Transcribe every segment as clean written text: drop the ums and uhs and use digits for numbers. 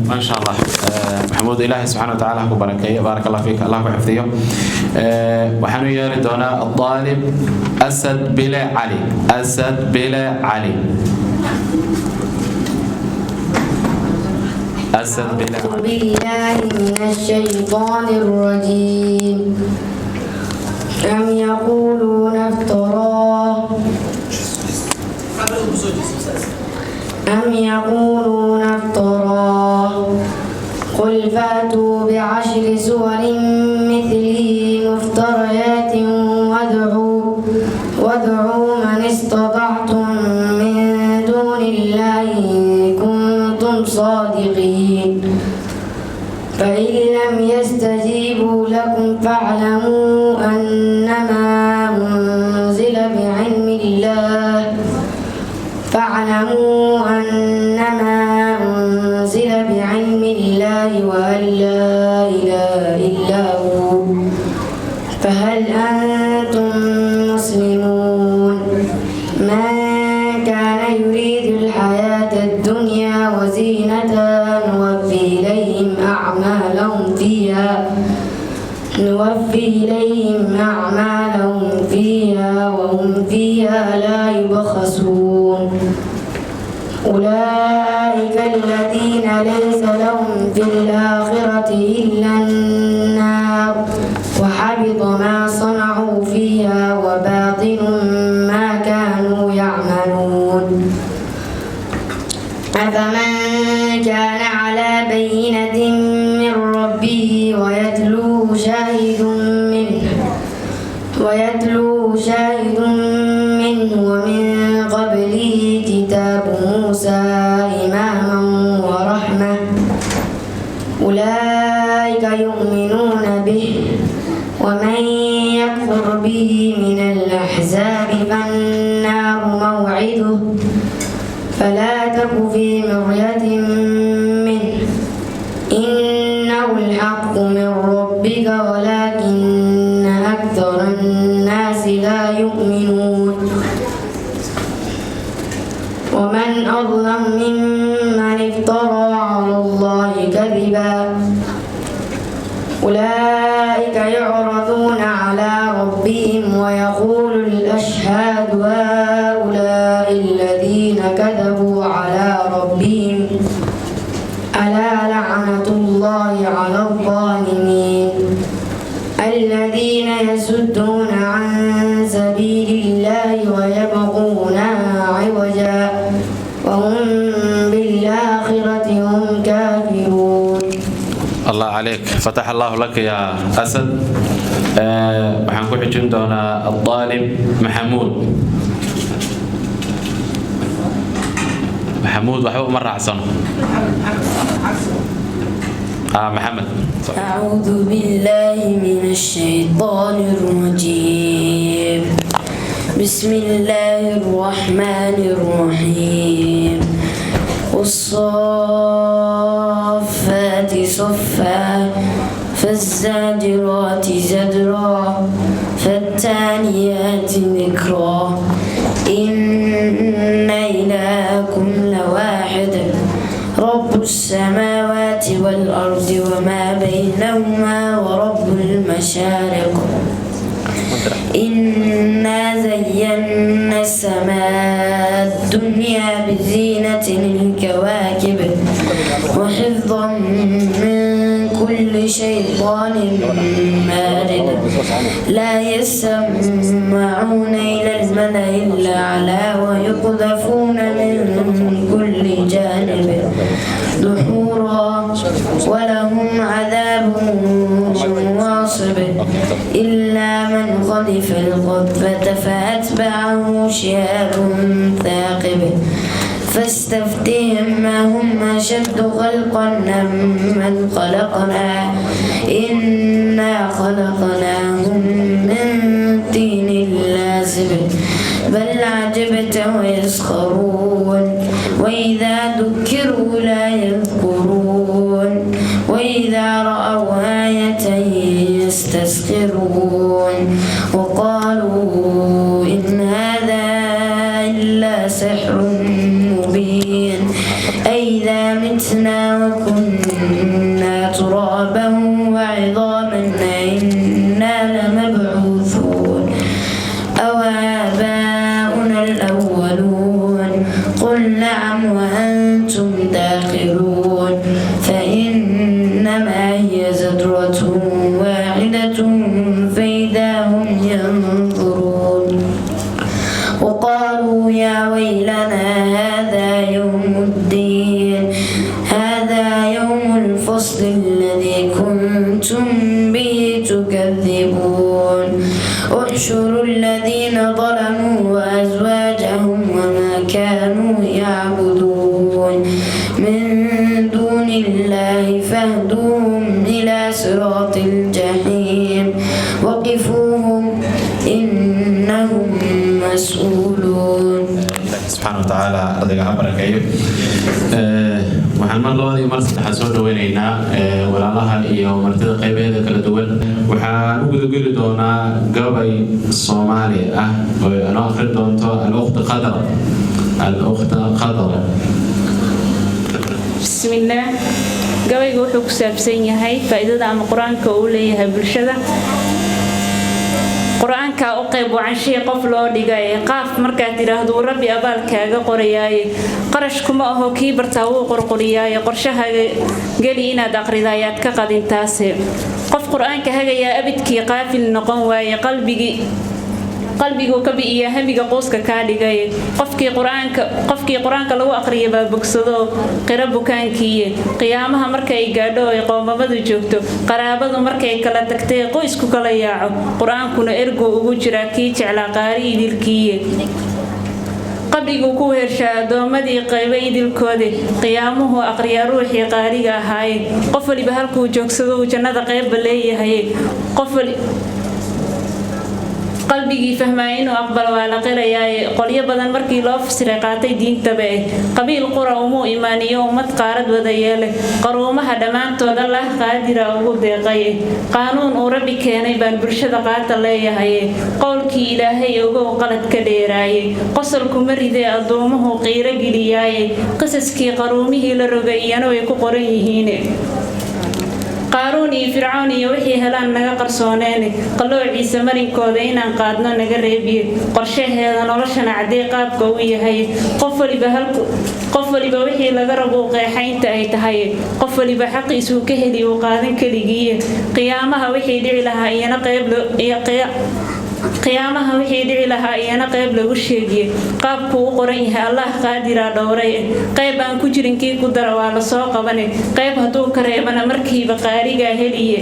ما شاء الله. محمود إلهي سبحانه وتعالى هو بركة، بارك الله فيك، الله يحفظه. وحنو يردنا الطالب أسد بلا علي، أسد بلا علي، أسد بلا علي. أعوذ بالله من الشيطان الرجيم. أم يقولون افتراه قل فاتوا بعشر سور مثله مفتريات وادعوا من استطعتم من دون الله إن كنتم صادقين. فإن لم يستجيبوا لكم فاعلموا أنما أنزل بعلم الله وأن لا إله إلا هو. فهل أنتم مسلمون؟ من كان يريد الحياة الدنيا وزينتها نوفي إليهم أعمالهم فيها وهم فيها لا يبخسون. أولئك الذين ليس لهم في الآخرة إلا النار وحبط ما صنعوا فيها وباطل ما كانوا يعملون. أفمن كان على بينة من ربه ويتلوه شاهد منه ومن قبله كتاب موسى إماما ورحمة، أولئك يؤمنون به. ومن يكفر به من الأحزاب فالنار موعده، فلا تك في مرية منه إنه الحق من ربك ولكن أكثر الناس لا يؤمنون. ومن أظلم ممن افترى على الله كذبا، أولئك يعرضون على ربهم ويقول الأشهاد هؤلاء الذين كذبوا على ربهم ألا لعنة الله على الظالمين الذين يصدون عن سبيل الله ويبغونها عوجا وهم بالآخرة هم كافرون. الله عليك، فتح الله لك يا أسد. waxaan ku xijin doonaa الطالب محمود waxba uma raacsano. محمد. أعوذ بالله من الشيطان الرجيم. بسم الله الرحمن الرحيم. والصافات صفا فالزاجرات زجرا فالتاليات ذكرا إن إلهكم لواحد رب السماوات والأرض وما بينهما ورب المشارق إنا زينا السماء الدنيا بزينة الكواكب وحفظا من كل شيطان مارد لا يسمعون إلى الملأ الأعلى ويقذفون من كل جانب دحورا ولهم عذاب واصب إلا من خلف القذفة فأتبعه شهاب ثاقب فاستفتهم هم أشد خلقا من خلقنا إنا خلقناهم من طين لازب بل عجبت ويسخرون وإذا ذكروا لا يذكرون وإذا رأوا آية يستسخرون وقالوا إن هذا إلا سحر مبين أئذا متنا وكنا نعم وأنتم داخرون فإنما هي زجرة واحدة فإذا هم ينظرون وقالوا يا ويلنا هذا يوم الدين هذا يوم الفصل الذي كنتم به تكذبون احشروا الذين ظلموا وأزواجهم وما كانوا يعبدون من دون الله فاهدوهم إلى صراط الجحيم وقفوهم إنهم مسؤولون. سبحانه وتعالى رضي الله عنه. waxaan mar labadii mar saddexaad soo dhaweynaynaa walaalaha iyo martida qaybaheeda kala duwan waxaan u gudageli doonaa gabay Soomaali ah oo aan akhrin doonto al-ukhta Khadra bismillah gabaygu wuxuu ku saabsan yahay faa'iidada ama quraanka uu leeyahay bulshada quraanka oo qayb wacan shay qof loo dhigay qaaf marka tiraahdo rabbi abaalkaaga qorayay qarash kuma aho kii bartaa uu qorqoriyay qorshaha gali inaad aqridaayad ka qadintaas qof quraanka hagaya abidkii qaafil noqon waayay qalbigu ka biiya hamiga qooska ka dhigay qofkii quraanka lagu aqriyo baa bogsado qira bukaankii qiyaamaha markay gaadho ay qoomamadu joogto qaraabadu markay kala tagtay qoysku kala yaaco quraankuna ergo ugu jira kii jeclaa qaari idilkii qabrigu ku heershaa doomadii qaybay idilkoode qiyaamuhu aqriya ruuxii qaariga ahaay qof waliba halkuu joogsado jannada qayb leeyahay qof qalbigii fahmaa inuu aqbalo waa la qirayaa qolyo badan markii loo fasiray qaatay diintaba qabiil qura umu iimaaniyo ummad qaarad wada yeelay qaruumaha dhamaantood Allah qaadira ugu deeqay qaanuun uu rabbi keenay baan bulshada qaata leeyahay qowlkii ilaahay ugu qalad ka dheeraayay qosolku maridee adoomuhu qiiro giliyay qisaskii qaruumihii la rogay iyana way ku qoran yihiin قارون فرعون وحي هلان نغا قرسونين قالو عيسى مرينكودا inaan qaadno naga reebiye qorshaheeda noloshana cadee qaabka uu yahay qof waliba wixii laga rabo qeexaynta ay tahay qof waliba xaqiisu ka heli uu qaadan kaligiye qiyaamaha wixii dhici lahaa iyana qayb lagu sheegay qaabku uu qoran yahay Allah qaadira dhowray qayb aan ku jirin kii ku dara waa la soo qabanay qayb haduu ka reebana markiiba qaariga heliye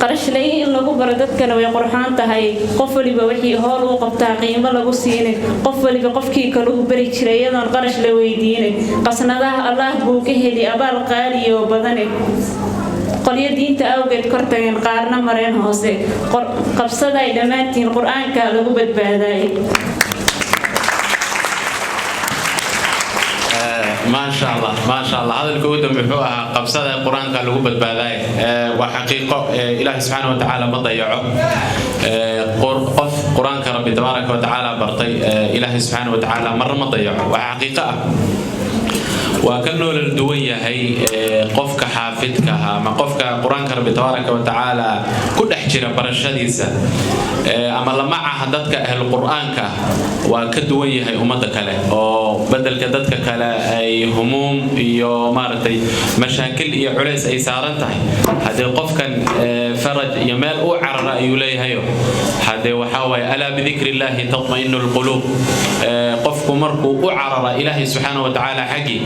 qarashlay in lagu baro dadkana way qurxaan tahay qof waliba wixii hool uu qabtaa qiimo lagu siinay qof waliba qofkii kale uu bari jiray iyadoo qarash la weydiinay qasnadaha Allah buu ka heli abaal qaaliyo badan qoliyo diinta awgeed kortageen qaarna mareen hoose qabsaday dhamaantiin quraanka lagu badbaadayay ما شاء الله هذا الكود محوها قبصة القرآن كان له بالبداية وحقيقة إله سبحانه وتعالى ما ضيعه قرآن كرب تبارك وتعالى برطي إله سبحانه وتعالى مرة ما ضيعه وحقيقة وكانوا للدوية هي قفك حافظكها ما قفك قرآن كرب تبارك وتعالى كل حجرة برشاديسة أما لما عهدتك أهل القرآن وكدوية هي أمتك له أو بدل كدتك كلا أي هموم يومارتي مشاكل يعرس أي سارنتها هذا القف كان فرج يمال أو عرر يليه هيو هذا وحاول ألا بذكر الله تطمئن القلوب قفك مركو أو عرر إلهي سبحانه وتعالى حقي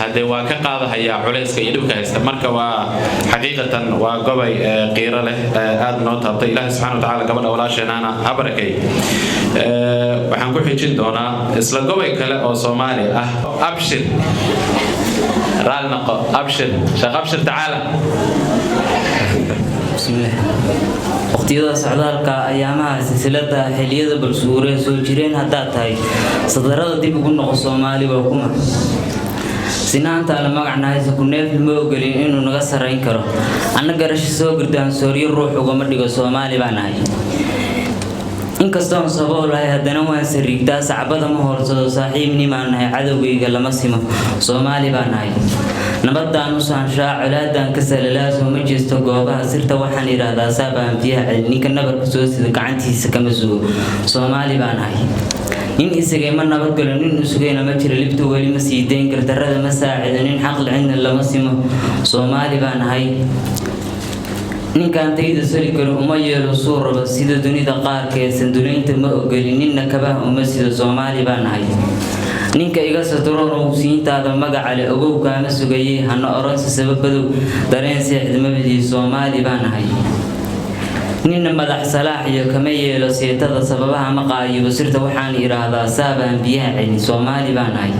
هذا وكقاضي هي عرس كيدوك استمرك وحقيقة وقبي قيرة له هذا نوتها إله سبحانه وتعالى قبل أولا شنانا أبركي وحنقول حجين دونا إسلا قبي كلا أو صومالي أبشر رالنقو أبشر شيخ أبشر تعالى بسم الله وقتيدا سعدالka ayaamaha silsilada xiliyada balsuure soo jireen hadaa tahay sadarada dib ugu noqo Soomaali waa kuma sinaanta la magacnaysa ku neef ma ogalin inuu naga sareyn karo anaga rashi soo gurdaan sooriyo ruux uga ma dhigo Soomaali baan ahay inkastoo sabab lahay hadana waan sariigtaa sacbada ma horsado saaxiibnimaan nahay cadawgeyga lama simo Soomaali baan ahay nabadaan u saanshaa colaadaan ka salalaasoo ma jeesto goobaha sirta waxaan iraahdaa saabaan fiiha ninka nabarka soo sida gacantiisa kama sugo Soomaali baan ahay nin isagay ma nabadgalo nin isugayna ma jiro libta weli ma sii dayn gardarrada ma saacido nin xaqli cidna lama simo Soomaali baan ahay ninkaan tayda sari karo uma yeelo suuraba sida dunida qaarkeed sanduleynta ma ogoli ninna kabaha uma sida Soomaali baan ahay ninka iga sadroon oo siintaada magaca leh ogow kaama sugayay hana oransi sababadow dareen seexdamabadii Soomaali baan ahay ninna madax salaax iyo kama yeelo seetada sababaha ma qaayibo sirta waxaan yiraahdaa saabaan biyaha celin Soomaali baan ahay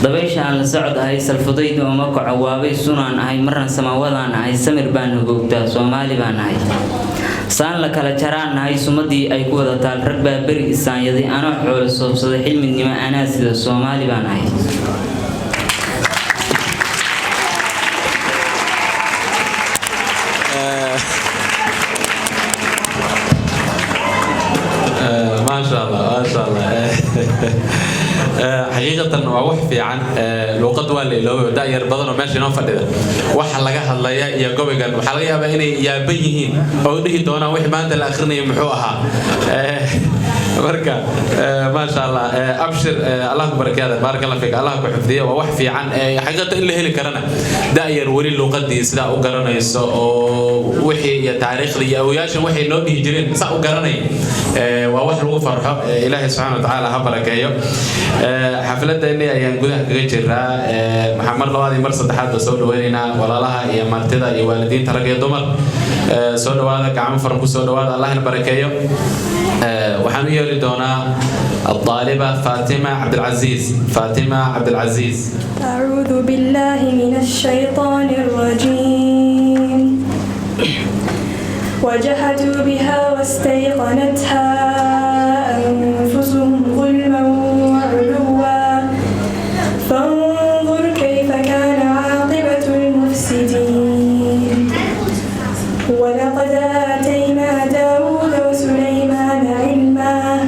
dabaysha aan la socod ahay salfudayda uma kaco waabay sunaan ahay marna samawadaan ahay samir baan googtaa Soomaali baan ahay saan la kala jaraan ahay sumadii ay ku wada taal rag baa bari isaanyaday ana xoolo soobsaday xilmidnimo anaa sida Soomaali baan ahay ما شاء الله ما شاء الله حقيقة ووحفي عن لوقت والي لو داير بدن وماشي نوفر ده وحلا جه الله يا جوبي قال وحلا يا بيني يا بيهين أو ده دونا وح ما أنت الآخرين يمحوها بركة ما شاء الله أبشر الله بركاته بارك الله فيك الله بحفظيه ووحفي عن حقيقة اللي هي كرنا داير ولي لوقت دي سدا وقرنا يسا وحي يا تاريخ لي أو ياش وحي لو بيجرين سا وقرنا ووح لو فرحة إلهي سبحانه وتعالى هبركيه حفلة إني أيام جودها كجرا محمد لوادي مرصد حد سود ويننا ولا لها يا مرتدا يا والدين ترى دمر سود هذا كعم فرق سود هذا الله يباركيه وحنية لدونا الطالبة فاطمة عبد العزيز أعوذ بالله من الشيطان الرجيم وجحدوا بها واستيقنتها أنفسهم ظلما وعلوا فانظر كيف كان عاقبة المفسدين ولقد آتينا داود وسليمان علما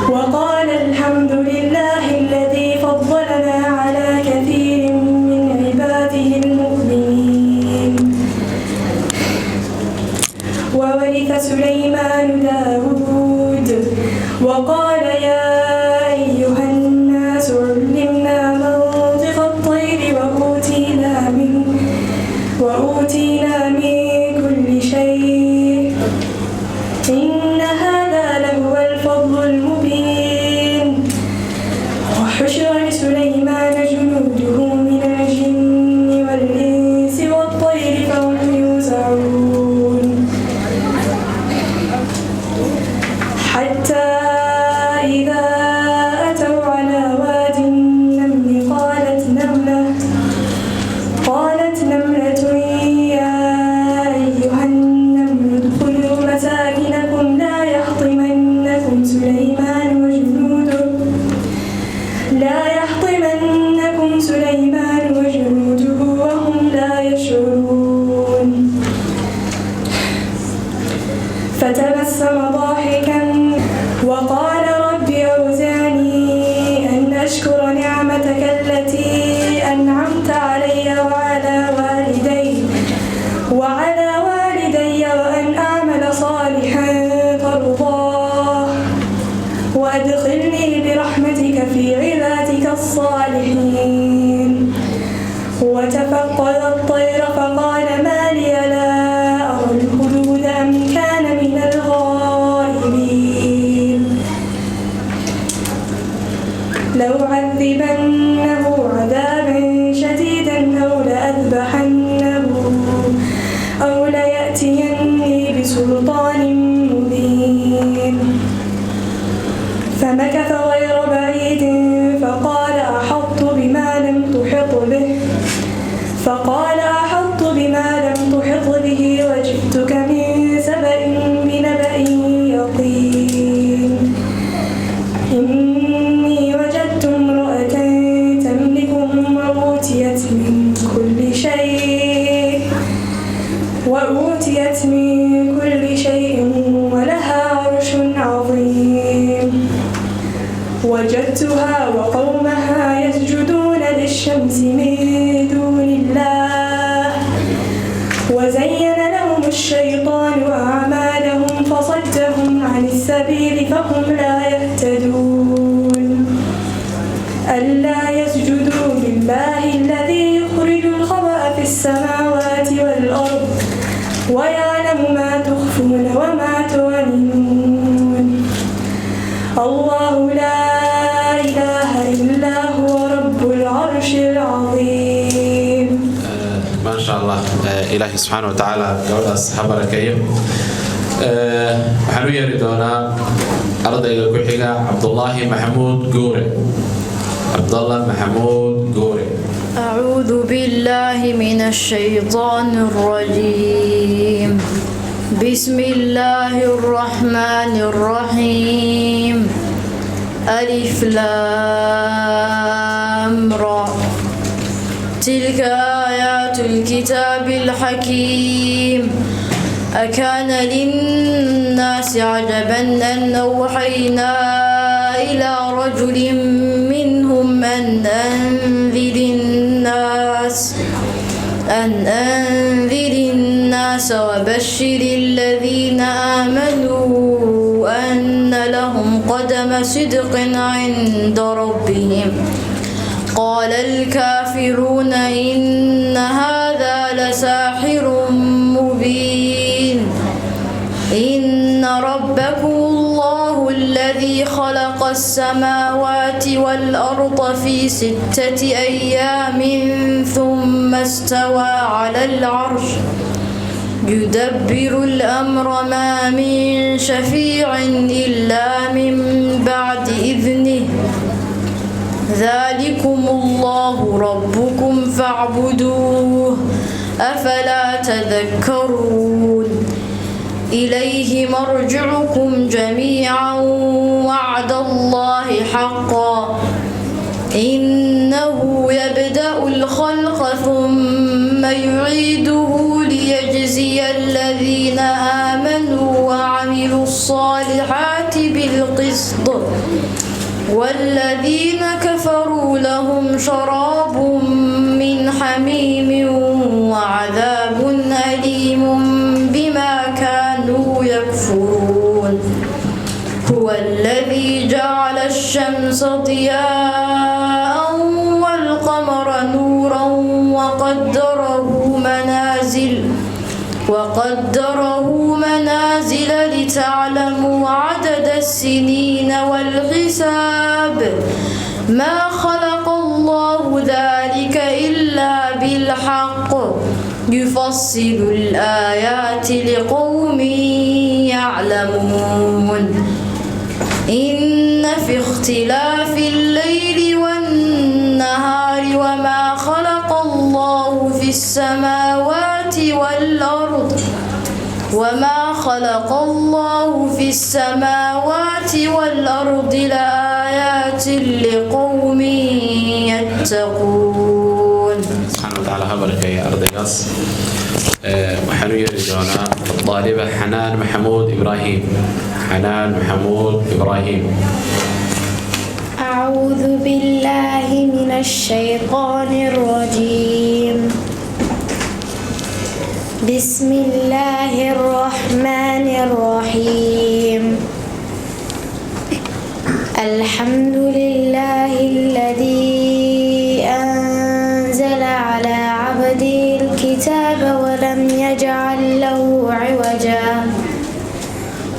وقال الحمد لله الذي فضلنا على كثير من عباده المؤمنين وورث سليمان داود وقال يا أيها الناس علمنا منطق الطير وأوتينا من كل شيء إن هذا لهو الفضل المبين وحشر لسليمان جنوده من الجن والإنس والطير فهم يوزعون حتى إذا أتوا على واد النمل قالت نملة يا أيها النمل ادخلوا مساكنكم لا يحطمنكم سليمان وجنوده وهم لا يشعرون فتبسم ضاحكا وقال رب أوزعني أن أشكر نعمتك التي أنعمت علي وعلى والدي وأن أعمل صالحا ترضاه وأدخلني برحمتك في عبادك الصالحين وتفقد الطير فقال ما لي لا أرى الهدود أم كان من الغائبين لأعذبنه عذابا شديدا أو ليأتيني بسلطان مبين فمكث غير بعيد فقال أحطت بما لم تحط به وجئتك من سبأ بنبأ يقين إني وجدت امرأة تملكهم وأوتيت من كل شيء ولها عرش عظيم وجدتها وقومها يسجدون للشمس من دون الله وزين لهم الشيطان أعمالهم فصدهم عن السبيل فهم لا يهتدون إلهي سبحانه وتعالى قول أصحاب ركيه waxaan u yeeri doonaa ardayga ku xiga Cabdullaahi Maxamuud Goore. Cabdullah Maxamuud Goore. أعوذ بالله من الشيطان الرجيم. بسم الله الرحمن الرحيم. ألف لام را. تلك آيات الكتاب الحكيم. أكان للناس عجبا أن أوحينا إلى رجل منهم أن أنذر الناس وبشر الذين آمنوا أن لهم قدم صدق عند ربهم. قال الكافرون إن هذا لساحر مبين. إن ربكم الله الذي خلق السماوات والأرض في 6 أيام ثم استوى على العرش يدبر الأمر ما من شفيع إلا من بعد إذنه. ذلكم الله ربكم فاعبدوه أفلا تذكرون. إليه مرجعكم جميعا وعد الله حقا إنه يبدأ الخلق ثم يعيده ليجزي الذين آمنوا وعملوا الصالحات بالقسط والذين كفروا لهم شراب من حميم وعذاب أليم بما كانوا يكفرون. هو الذي جعل الشمس ضياء والقمر نورا وقدره منازل لتعلموا عدد السنين والحساب. ما خلق الله ذلك إلا بالحق يفصل الآيات لقوم يعلمون. إن في اختلاف الليل والنهار وما خلق الله في السماوات والأرض لآيات لقوم يتقون. سبحانه وتعالى هبارك يا أرضياس. waxaan u yeeri doonaa طالبة حنان محمود إبراهيم. حنان محمود إبراهيم. أعوذ بالله من الشيطان الرجيم. بسم الله الرحمن الرحيم. الحمد لله الذي أنزل على عبده الكتاب ولم يجعل له عوجا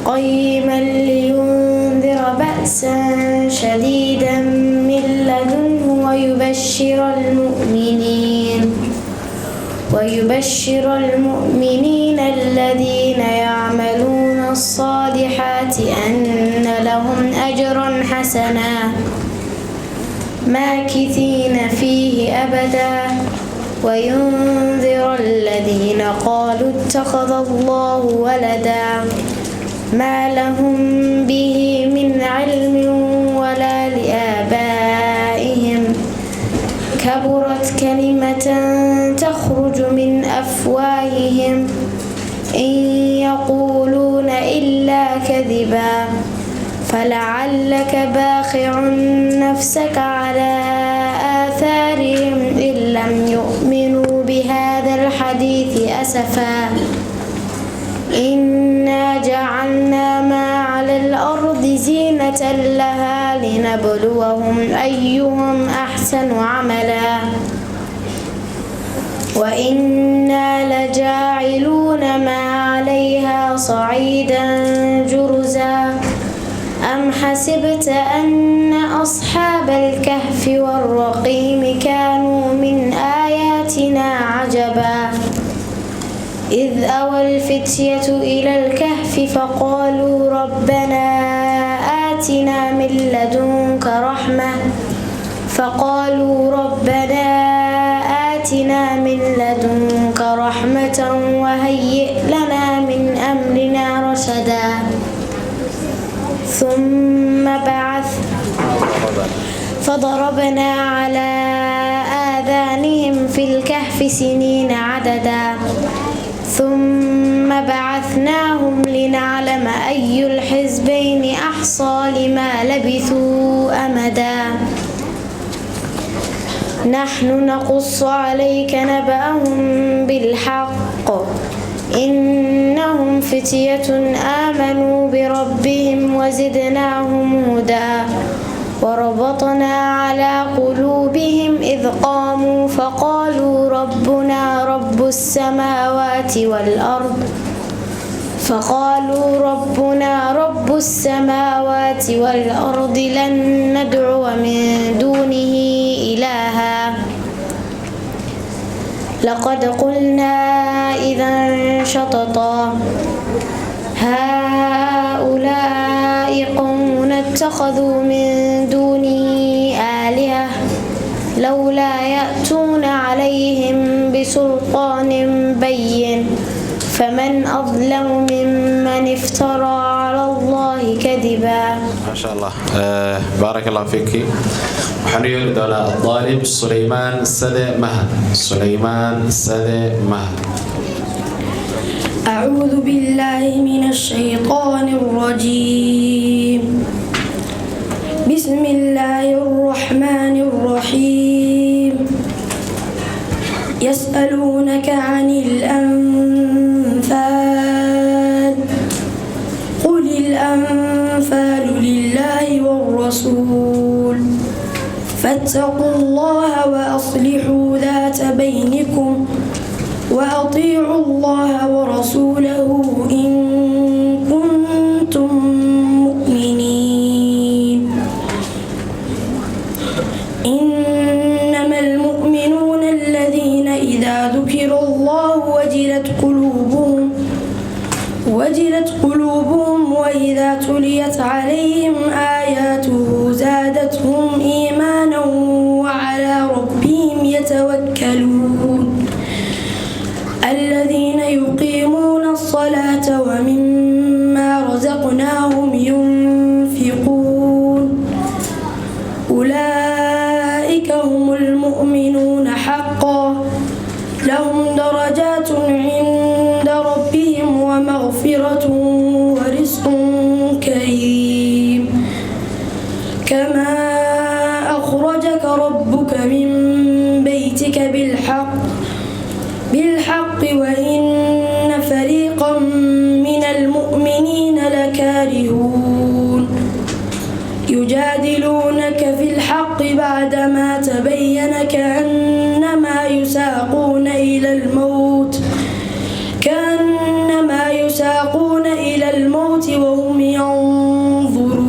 قيما لينذر بأسا شديدا من لدنه ويبشر المؤمنين الذين يعملون الصالحات أن لهم أجرا حسنا ماكثين فيه أبدا وينذر الذين قالوا اتخذ الله ولدا ما لهم به من علم ولا لآبائهم كبرت كلمة تخرج من أفواههم إن يقولون إلا كذبا فلعلك باخع نفسك على آثارهم إن لم يؤمنوا بهذا الحديث أسفا إنا جعلنا ما على الأرض زينة لها لنبلوهم أيهم أحسن عملا وإنا لجاعلون ما عليها صعيدا جرزا أم حسبت أن أصحاب الكهف والرقيم كانوا من آياتنا عجبا إذ أوى الفتية إلى الكهف فقالوا ربنا آتنا من لدنك رحمة وهيئ لنا من أمرنا رشدا ثم فضربنا على آذانهم في الكهف سنين عددا ثم بعثناهم لنعلم أي الحزبين أحصى لما لبثوا أمدا نحن نقص عليك نبأهم بالحق إنهم فتية آمنوا بربهم وزدناهم هدى وربطنا على قلوبهم إذ قاموا فقالوا ربنا رب السماوات والأرض لن ندعو من دونه إلها لقد قلنا إذا شططا هؤلاء قوم اتخذوا من دونه آلهة لولا يأتون عليهم بسلطان بين فمن أظلم ممن افترى على الله كذبا. ما شاء الله. بارك الله فيك. وحنيل دولا الطالب سليمان سدى مهد. أعوذ بالله من الشيطان الرجيم. بسم الله الرحمن الرحيم. يسألونك عن الأنفال قل الأنفال لله والرسول فاتقوا الله وأصلحوا ذات بينكم وأطيعوا الله ورسوله إن كنتم مؤمنين. إنما المؤمنون الذين إذا ذكر الله وجلت قلوبهم وإذا تليت عليهم آياته زادتهم إيمانا وعلى ربهم يتوكلون. الذين يقيمون الصلاة ومما رزقناهم ينفقون أولئك هم المؤمنون حقا لهم درجات عند ربهم ومغفرة ورزق كريم. كما أخرجك ربك من بيتك بالحق وإن فريقا من المؤمنين لكارهون يجادلونك في الحق بعدما تبين كأنما يساقون إلى الموت وهم ينظرون.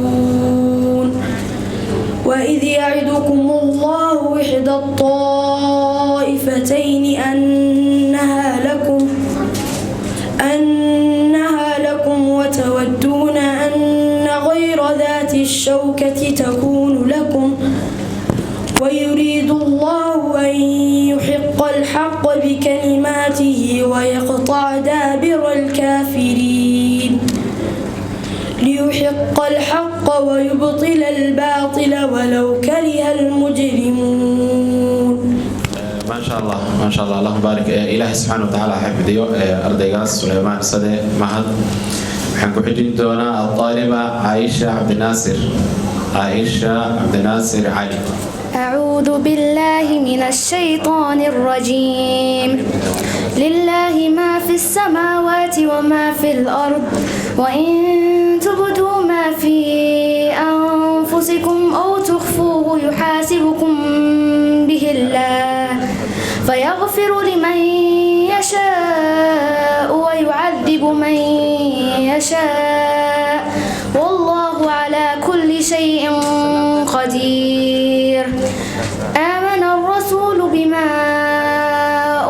وإذ يعدكم الله إحدى الطائفتين أنها لكم وتودون أن غير ذات الشوكة تكون لكم ويريد الله أن يحق الحق بكلماته ويقطع دابر الكافرين ليحق الحق ويبطل الباطل ولو كره المجرمون. ما شاء الله اللهم بارك. إله سبحانه وتعالى حفظه أرديغاس سليمان سدى مهد. وحنكو حجين دونا الطالبة عائشة عبد الناصر علي. أعوذ بالله من الشيطان الرجيم. لله ما في السماوات وما في الأرض وإن تبدوا ما في أنفسكم أو تخفوه يحاسبكم به الله فيغفر لمن يشاء ويعذب من يشاء والله على كل شيء قدير. آمن الرسول بما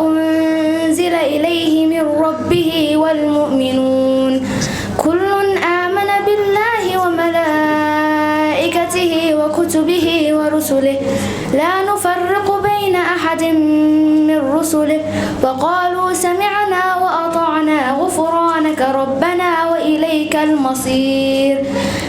أنزل إليه من ربه المؤمنون كل آمن بالله وملائكته وكتبه ورسله لا نفرق بين أحد من رسله وقالوا سمعنا وأطعنا غفرانك ربنا وإليك المصير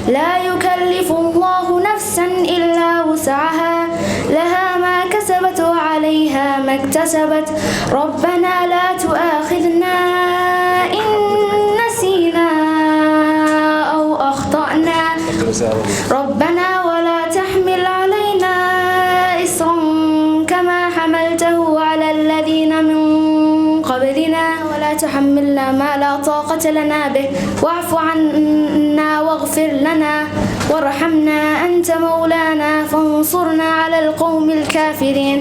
لا يكلف الله نفسا إلا وسعها لها ما كسبت وعليها ما اكتسبت ربنا لا تؤاخذنا إن نسينا أو أخطأنا ربنا ولا تحمل علينا إصرا كما حملته على الذين من قبلنا ولا تحملنا ما لا طاقة لنا به واعف عنا واغفر لنا وارحمنا أنت مولانا فانصرنا على القوم الكافرين